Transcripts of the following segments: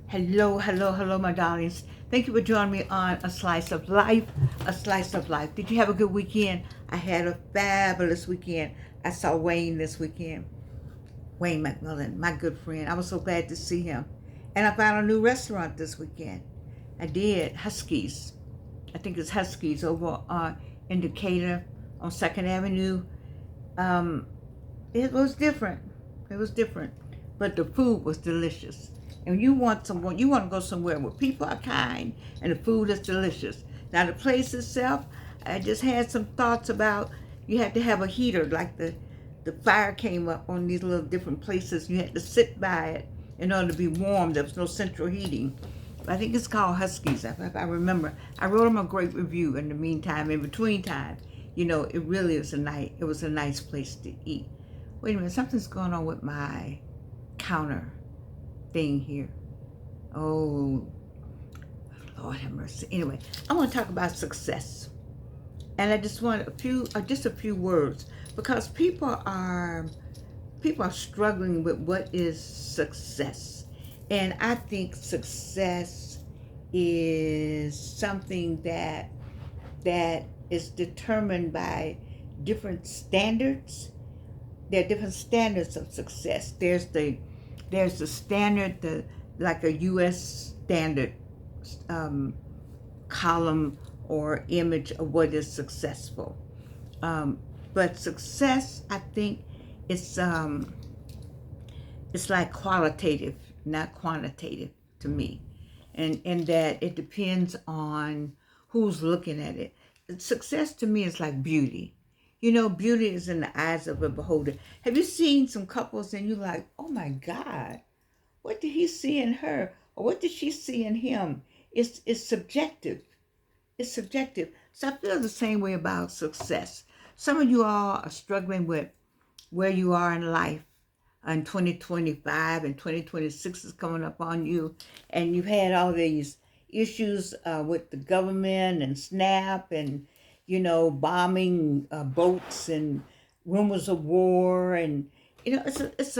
Hello, hello, hello, my darlings. Thank you for joining me on A Slice of Life. A Slice of Life. Did you have a good weekend? I had a fabulous weekend. I saw Wayne this weekend. Wayne McMillan, my good friend. I was so glad to see him. And I found a new restaurant this weekend. I did. Huskies. I think it's Huskies over in Decatur on 2nd Avenue. Um, it was different. It was different. But the food was delicious. And you want to go somewhere where people are kind and the food is delicious. Now the place itself, I just had some thoughts about you had to have a heater, like the fire came up on these little different places. You had to sit by it in order to be warm. There was no central heating. I think it's called Huskies, if I remember. I wrote them a great review in the meantime, in between time. It really is it was a nice place to eat. Wait a minute, something's going on with my counter thing here. Oh, Lord have mercy. Anyway, I want to talk about success. And I just want just a few words, because people are struggling with what is success. And I think success is something that is determined by different standards. There are different standards of success. There's the standard, like a U.S. standard column or image of what is successful. But success, I think, it's it's like qualitative, not quantitative to me, and that it depends on who's looking at it. Success to me is like beauty. Beauty is in the eyes of a beholder. Have you seen some couples and you're like, oh my God, what did he see in her? Or what did she see in him? It's subjective. It's subjective. So I feel the same way about success. Some of you all are struggling with where you are in life. In 2025 and 2026 is coming up on you, and you've had all these issues with the government and SNAP and bombing boats and rumors of war, and it's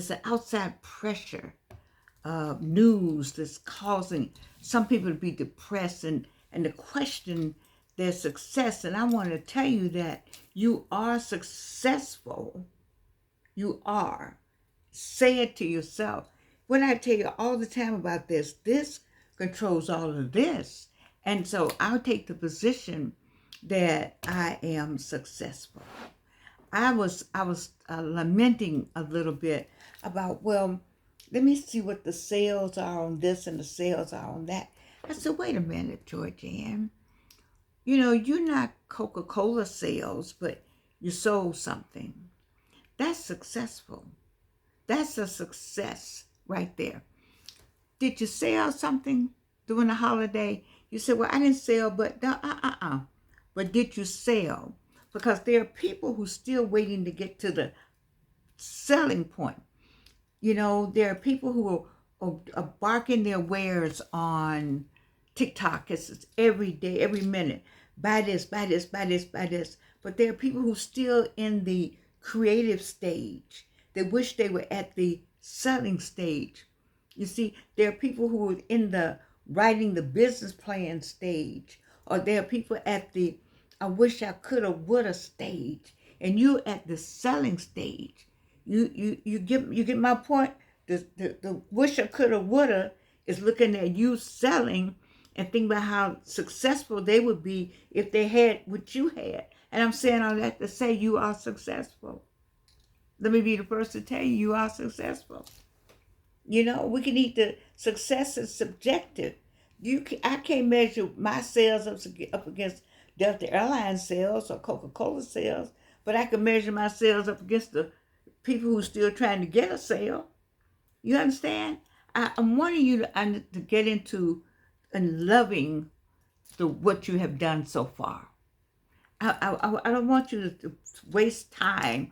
an outside pressure news that's causing some people to be depressed and to question their success. And I want to tell you that you are successful. You are. Say it to yourself. When I tell you all the time about this controls all of this. And so I'll take the position that I am successful. I was lamenting a little bit about, well, let me see what the sales are on this and the sales are on that. I said, wait a minute, Georgianne. You're not Coca-Cola sales, but you sold something. That's successful. That's a success right there. Did you sell something during the holiday? You said, well, I didn't sell, but But did you sell? Because there are people who are still waiting to get to the selling point. There are people who are barking their wares on TikTok. It's every day, every minute. Buy this, buy this, buy this, buy this. But there are people who are still in the creative stage. They wish they were at the selling stage. You see, there are people who are in the writing the business plan stage, or there are people at the I wish I coulda, woulda stage, and you at the selling stage. You get my point. The wish I coulda, woulda is looking at you selling and think about how successful they would be if they had what you had. And I'm saying all that to say you are successful. Let me be the first to tell you are successful. We can eat the success is subjective. I can't measure my sales up against Delta Airlines sales or Coca-Cola sales, but I can measure my sales up against the people who are still trying to get a sale. You understand? I'm wanting you to get into and loving what you have done so far. I don't want you to waste time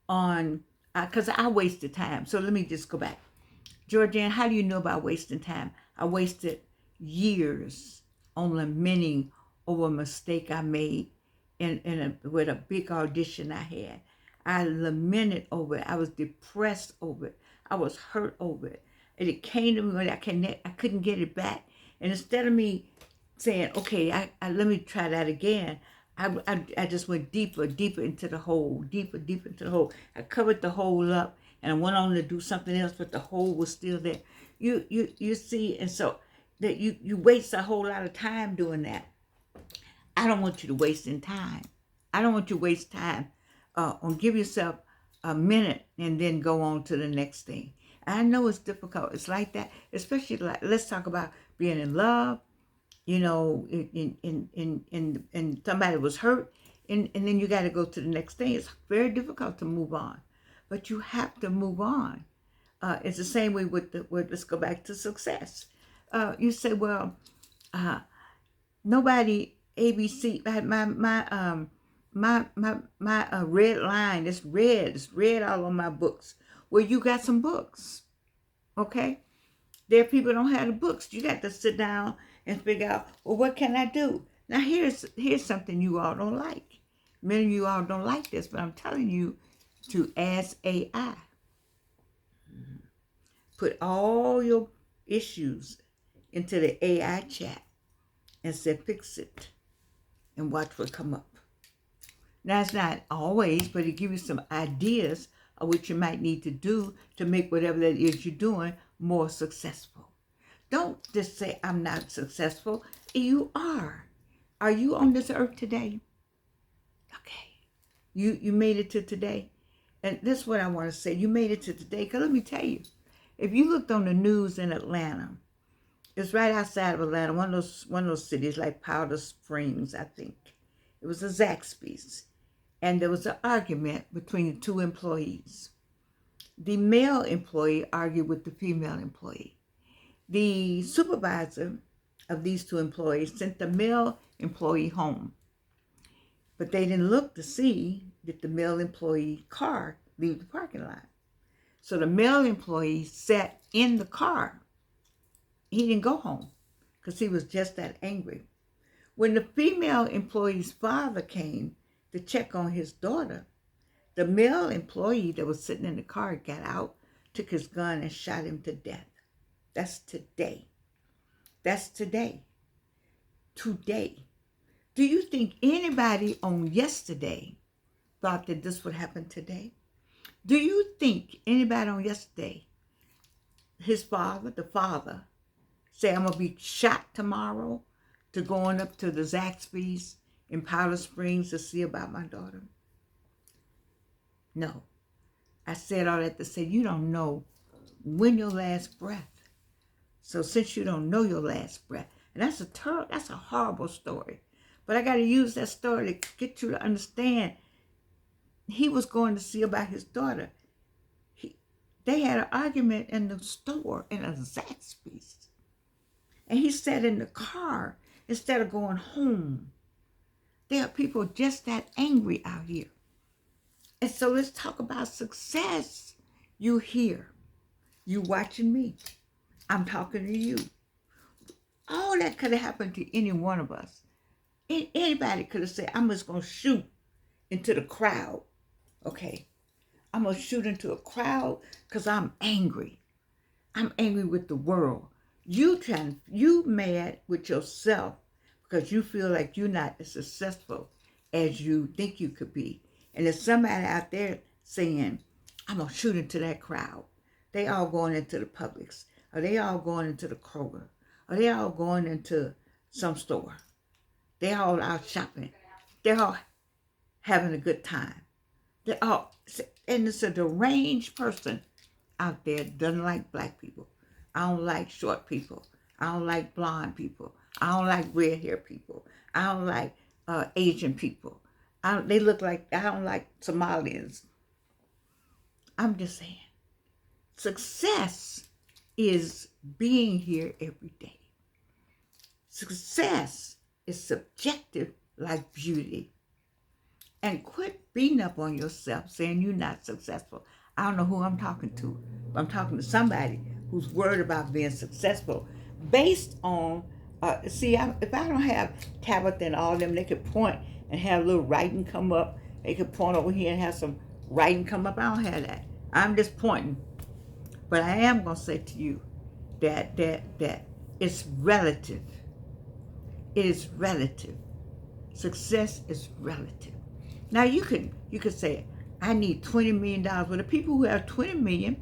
on, because I wasted time. So let me just go back. Georgianne, how do you know about wasting time? I wasted years on lamenting over a mistake I made with a big audition I had. I lamented over it. I was depressed over it. I was hurt over it. And it came to me when I couldn't get it back. And instead of me saying, okay, let me try that again, I just went deeper, deeper into the hole, deeper, deeper into the hole. I covered the hole up and I went on to do something else, but the hole was still there. You see, and so that you waste a whole lot of time doing that. I don't want you to waste in time. I don't want you to waste time on give yourself a minute and then go on to the next thing. I know it's difficult. It's like that, especially like let's talk about being in love. You know, in somebody was hurt, and then you got to go to the next thing. It's very difficult to move on, but you have to move on. It's the same way with let's go back to success. You say, well, nobody ABC my red line. It's red. It's red all on my books. Well, you got some books, okay? There are people who don't have the books. You got to sit down and figure out, well, what can I do? Now, here's something you all don't like. Many of you all don't like this, but I'm telling you to ask AI. Put all your issues into the AI chat and say, fix it, and watch what come up. Now, it's not always, but it gives you some ideas of what you might need to do to make whatever that is you're doing more successful. Don't just say, I'm not successful. You are. Are you on this earth today? Okay. You made it to today. And this is what I want to say. You made it to today. Because let me tell you, if you looked on the news in Atlanta, it's right outside of Atlanta, one of those cities like Powder Springs, I think. It was a Zaxby's. And there was an argument between the two employees. The male employee argued with the female employee. The supervisor of these two employees sent the male employee home. But they didn't look to see did the male employee car leave the parking lot. So the male employee sat in the car. He didn't go home because he was just that angry. When the female employee's father came to check on his daughter, the male employee that was sitting in the car got out, took his gun, and shot him to death. That's today. That's today. Today. Do you think anybody on yesterday thought that this would happen today? Do you think anybody on yesterday, his father, the father, say, I'm going to be shot tomorrow to going up to the Zaxby's in Powder Springs to see about my daughter? No. I said all that to say you don't know when your last breath. So since you don't know your last breath, and that's a horrible story. But I got to use that story to get you to understand. He was going to see about his daughter. They had an argument in the store in a Zaxby's. And he sat in the car instead of going home. There are people just that angry out here. And so let's talk about success. You here. You watching me. I'm talking to you. All that could have happened to any one of us. Anybody could have said, I'm just going to shoot into the crowd. Okay. I'm going to shoot into a crowd because I'm angry. I'm angry with the world. You mad with yourself because you feel like you're not as successful as you think you could be. And there's somebody out there saying, I'm going to shoot into that crowd. They all going into the Publix. Or they all going into the Kroger. Or they all going into some store. They all out shopping. They're all having a good time. They're all, and it's a deranged person out there doesn't like black people. I don't like short people. I don't like blonde people. I don't like red hair people. I don't like Asian people. I don't like Somalians. I'm just saying, success is being here every day. Success is subjective like beauty. And quit beating up on yourself saying you're not successful. I don't know who I'm talking to, but I'm talking to somebody who's worried about being successful based on, if I don't have Tabitha and all of them, they could point and have a little writing come up. They could point over here and have some writing come up. I don't have that. I'm just pointing. But I am going to say to you that it's relative. It is relative. Success is relative. Now you could say, I need $20 million. Well, the people who have 20 million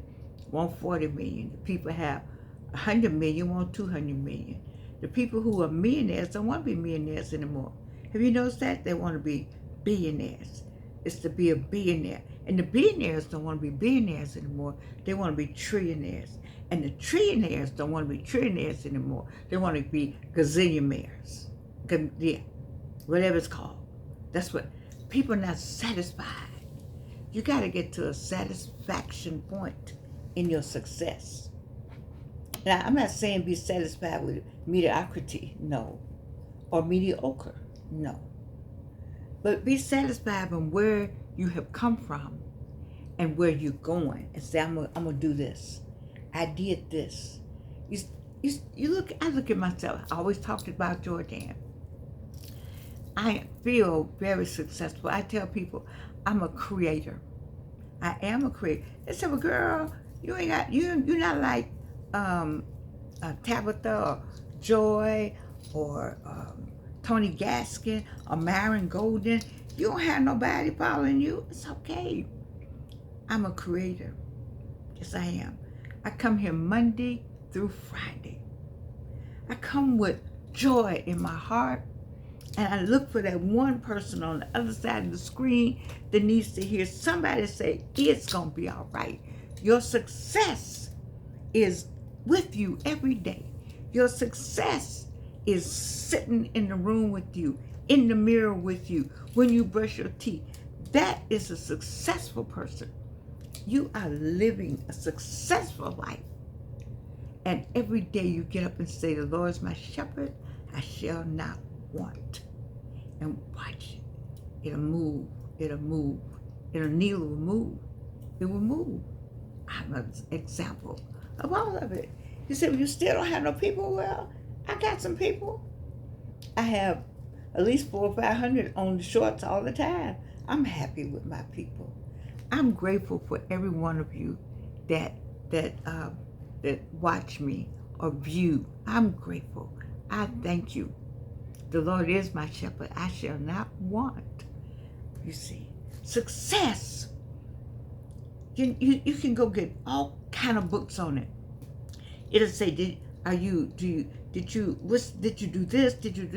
want 40 million. The people who have 100 million want 200 million. The people who are millionaires don't want to be millionaires anymore. Have you noticed that? They want to be billionaires. It's to be a billionaire. And the billionaires don't want to be billionaires anymore. They want to be trillionaires. And the trillionaires don't want to be trillionaires anymore. They want to be gazillionaires. Yeah, whatever it's called. That's what people are not satisfied. You got to get to a satisfaction point in your success. Now, I'm not saying be satisfied with mediocrity, no, or mediocre, no. But be satisfied with where you have come from and where you're going, and say, I'm gonna do this. I did this. I look at myself. I always talked about Jordan. I feel very successful. I tell people I'm a creator. I am a creator. They say, well, girl, you're not like Tabitha or Joy or Tony Gaskin or Myron Golden. You don't have nobody following you. It's okay. I'm a creator. Yes, I am. I come here Monday through Friday. I come with joy in my heart, and I look for that one person on the other side of the screen that needs to hear somebody say, it's going to be all right. Your success is with you every day. Your success is sitting in the room with you, in the mirror with you, when you brush your teeth. That is a successful person. You are living a successful life. And every day you get up and say, the Lord is my shepherd, I shall not want. And watch it. It'll move. It'll move. It'll kneel, will move. It will move. I'm an example of all of it. You say, well, you still don't have no people? Well, I got some people. I have at least 400 or 500 on the shorts all the time. I'm happy with my people. I'm grateful for every one of you that watch me or view. I'm grateful. I thank you. The Lord is my shepherd. I shall not want. You see, success. You can go get all kind of books on it. It'll say, did you do this? Did you do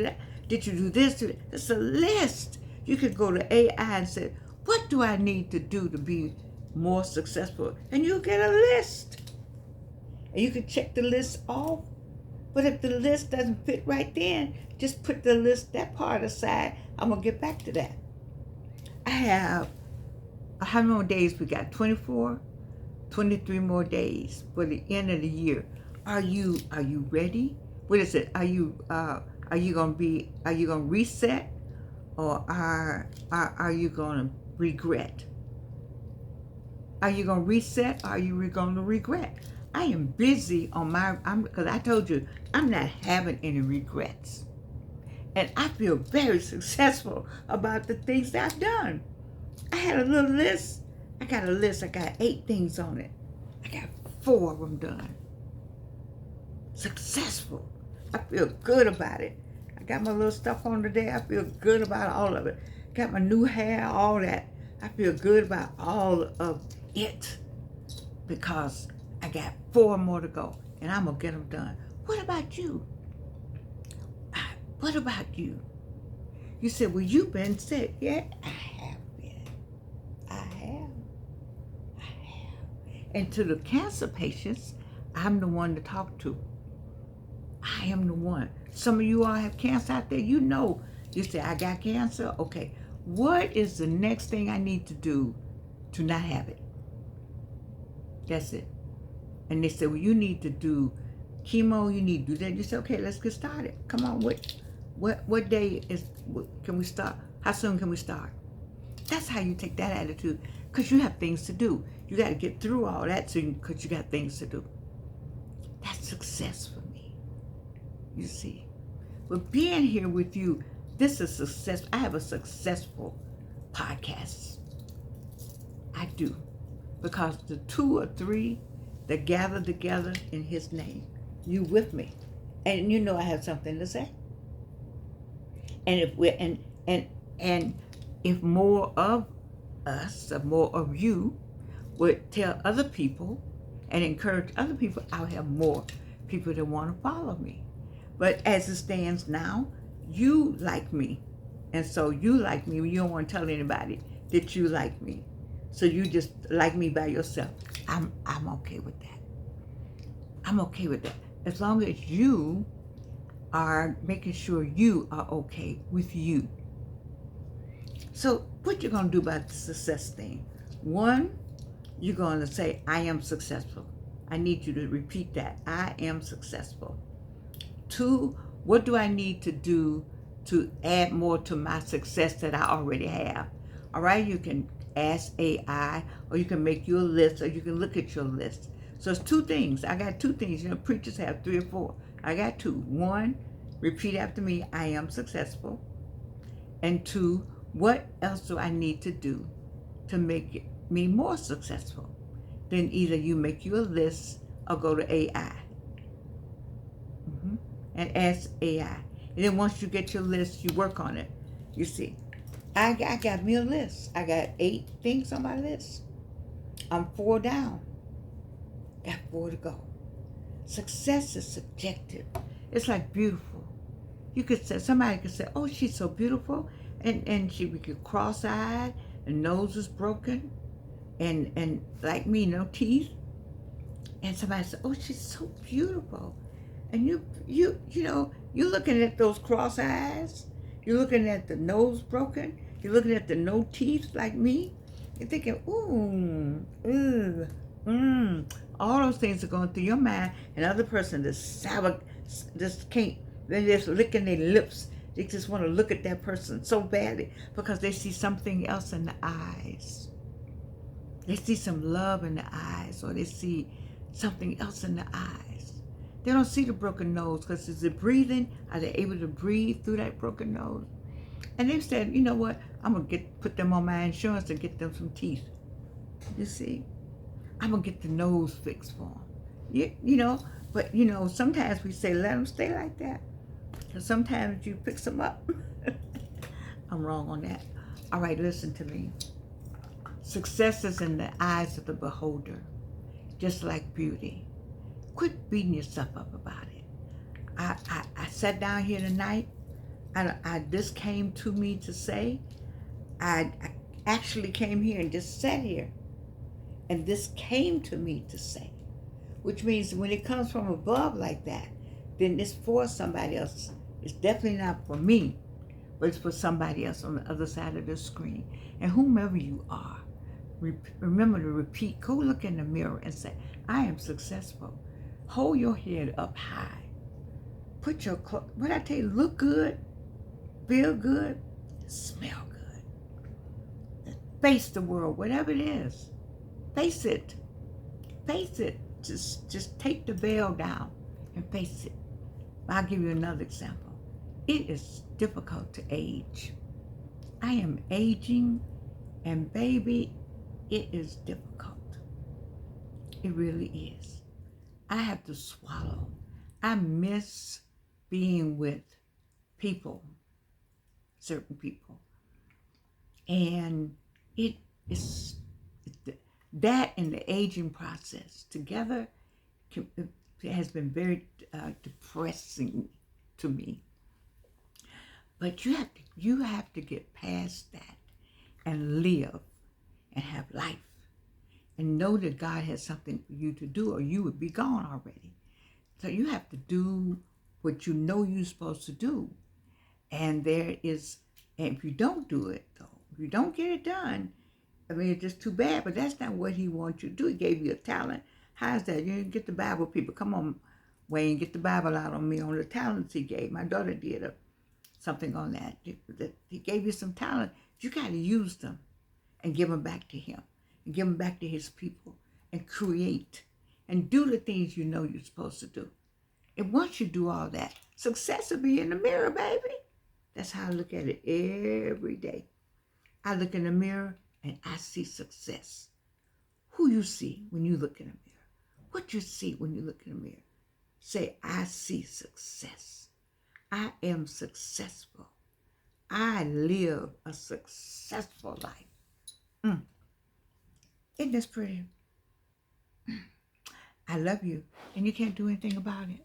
that? Did you do this? It's a list. You could go to AI and say, what do I need to do to be more successful? And you'll get a list. And you can check the list off. But if the list doesn't fit right then, just put the list, that part aside. I'm going to get back to that. I have, how many more days we got? 24, 23 more days for the end of the year. Are you ready? What is it? Are you going to reset, or are you going to regret? Are you going to reset, or are you going to regret? I am busy on because I told you, I'm not having any regrets. And I feel very successful about the things that I've done. I had a little list. I got a list. I got 8 things on it. I got 4 of them done. Successful. I feel good about it. I got my little stuff on today. I feel good about all of it. Got my new hair, all that. I feel good about all of it because I got 4 more to go, and I'm going to get them done. What about you? What about you? You said, well, you've been sick. Yeah, I have been. I have. And to the cancer patients, I'm the one to talk to. I am the one. Some of you all have cancer out there. You know, you say, I got cancer. Okay, what is the next thing I need to do to not have it? That's it. And they say, well, you need to do chemo, you need to do that. You say, okay, let's get started. Come on, what day can we start? How soon can we start? That's how you take that attitude, because you have things to do. You got to get through all that because you got things to do. That's success for me, you see. But being here with you, this is success. I have a successful podcast. I do. Because the two or three that gather together in his name, you with me. And you know I have something to say. And if we're and if more of us or more of you would tell other people and encourage other people, I'll have more people that want to follow me. But as it stands now, you like me. And so you like me. You don't want to tell anybody that you like me. So you just like me by yourself. I'm okay with that. I'm okay with that. As long as you are making sure you are okay with you. So what you're going to do about the success thing? One, you're going to say, I am successful. I need you to repeat that. I am successful. Two, what do I need to do to add more to my success that I already have? All right, you can ask AI, or you can make you a list, or you can look at your list. So it's two things. I got two things. You know, preachers have three or four. I got two. One, repeat after me, I am successful. And two, what else do I need to do to make me more successful? Then either you make you a list or go to AI. And ask AI. And then once you get your list, you work on it. You see, I got me a list. I got 8 things on my list. I'm 4 down. Got 4 to go. Success is subjective. It's like beautiful. You could say, somebody could say, oh, she's so beautiful. And she would get cross-eyed, the nose is broken, and like me, no teeth. And somebody said, oh, she's so beautiful. And you know, you're looking at those cross eyes, you're looking at the nose broken, you're looking at the no teeth like me, you're thinking, all those things are going through your mind. And other person just can't, they're just licking their lips. They just want to look at that person so badly because they see something else in the eyes. They see some love in the eyes, or they see something else in the eyes. They don't see the broken nose because is it breathing? Are they able to breathe through that broken nose? And they said, you know what? I'm going to put them on my insurance and get them some teeth. You see? I'm going to get the nose fixed for them. You know, but you know, sometimes we say, let them stay like that. Because sometimes you fix them up. I'm wrong on that. All right, listen to me. Success is in the eyes of the beholder, just like beauty. Quit beating yourself up about it. I sat down here tonight. This came to me to say. I actually came here and just sat here. And this came to me to say. Which means when it comes from above like that, then it's for somebody else. It's definitely not for me, but it's for somebody else on the other side of the screen. And whomever you are, remember to repeat. Go look in the mirror and say, I am successful. Hold your head up high. Put your clothes, what I tell you, look good, feel good, smell good. Face the world, whatever it is. Face it. Face it. Just take the veil down and face it. I'll give you another example. It is difficult to age. I am aging, and baby, it is difficult. It really is. I have to swallow. I miss being with people, certain people. And it is, that and the aging process together has been very depressing to me. But you have to get past that and live and have life. And know that God has something for you to do, or you would be gone already. So you have to do what you know you're supposed to do. And if you don't do it, though, if you don't get it done, I mean, it's just too bad, but that's not what he wants you to do. He gave you a talent. How's that? You didn't get the Bible, people. Come on, Wayne, get the Bible out on me on the talents he gave. My daughter did something on that. He gave you some talent. You got to use them and give them back to him. And give them back to his people and create and do the things you know you're supposed to do. And once you do all that, success will be in the mirror, baby. That's how I look at it every day. I look in the mirror and I see success. who you see when you look in the mirror. What you see when you look in the mirror. Say, I see success. I am successful. I live a successful life. Isn't this pretty? I love you, and you can't do anything about it.